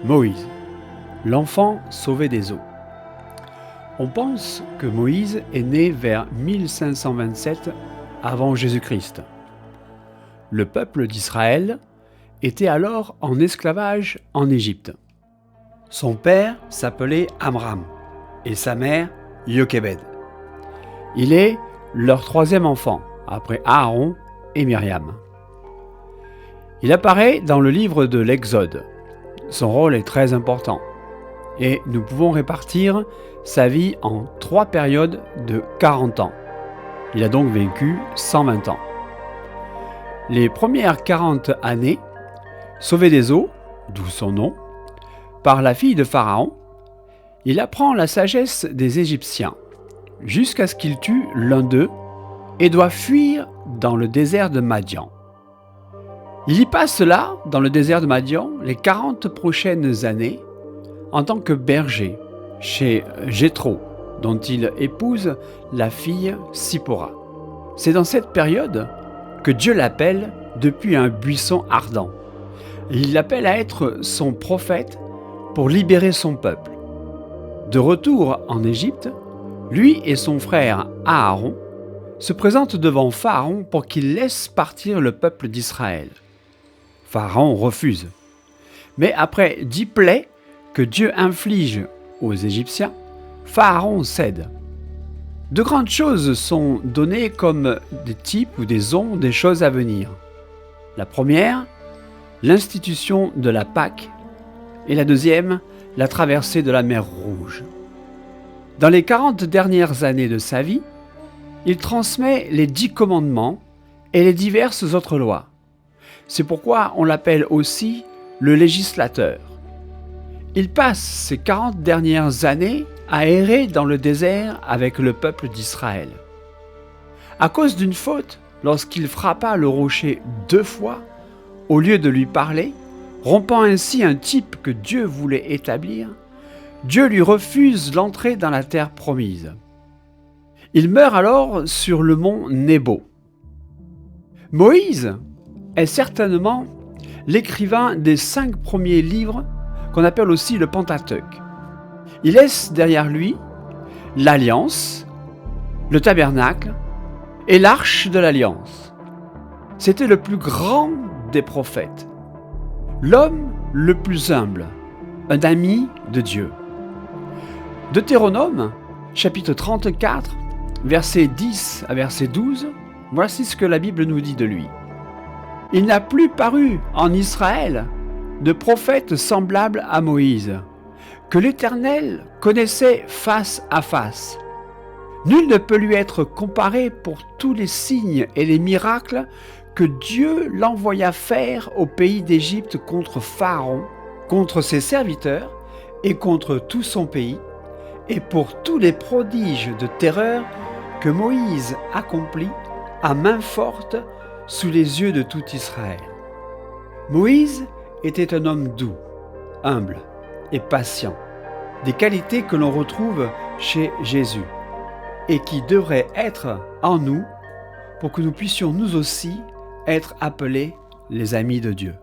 Moïse, l'enfant sauvé des eaux. On pense que Moïse est né vers 1527 avant Jésus-Christ. Le peuple d'Israël était alors en esclavage en Égypte. Son père s'appelait Amram et sa mère Jochebed. Il est leur troisième enfant, après Aaron et Myriam. Il apparaît dans le livre de l'Exode. Son rôle est très important et nous pouvons répartir sa vie en 3 périodes de 40 ans. Il a donc vécu 120 ans. Les premières 40 années, sauvé des eaux, d'où son nom, par la fille de Pharaon, il apprend la sagesse des Égyptiens, jusqu'à ce qu'il tue l'un d'eux et doit fuir dans le désert de Madian. Il y passe là, dans le désert de Madian, les 40 prochaines années en tant que berger chez Jéthro, dont il épouse la fille Sipora. C'est dans cette période que Dieu l'appelle depuis un buisson ardent. Il l'appelle à être son prophète pour libérer son peuple. De retour en Égypte, lui et son frère Aaron se présentent devant Pharaon pour qu'il laisse partir le peuple d'Israël. Pharaon refuse. Mais après 10 plaies que Dieu inflige aux Égyptiens, Pharaon cède. De grandes choses sont données comme des types ou des ondes des choses à venir. La première, l'institution de la Pâque, et la deuxième, la traversée de la mer Rouge. Dans les 40 dernières années de sa vie, il transmet les 10 commandements et les diverses autres lois. C'est pourquoi on l'appelle aussi le législateur. Il passe ces 40 dernières années à errer dans le désert avec le peuple d'Israël. À cause d'une faute, lorsqu'il frappa le rocher 2 fois, au lieu de lui parler, rompant ainsi un type que Dieu voulait établir, Dieu lui refuse l'entrée dans la terre promise. Il meurt alors sur le mont Nebo. Moïse est certainement l'écrivain des 5 premiers livres qu'on appelle aussi le Pentateuque. Il laisse derrière lui l'Alliance, le Tabernacle et l'Arche de l'Alliance. C'était le plus grand des prophètes, l'homme le plus humble, un ami de Dieu. Deutéronome, chapitre 34, versets 10 à verset 12, voici ce que la Bible nous dit de lui. Il n'a plus paru en Israël de prophète semblable à Moïse, que l'Éternel connaissait face à face. Nul ne peut lui être comparé pour tous les signes et les miracles que Dieu l'envoya faire au pays d'Égypte contre Pharaon, contre ses serviteurs et contre tout son pays, et pour tous les prodiges de terreur que Moïse accomplit à main forte sous les yeux de tout Israël. Moïse était un homme doux, humble et patient, des qualités que l'on retrouve chez Jésus et qui devraient être en nous pour que nous puissions nous aussi être appelés les amis de Dieu.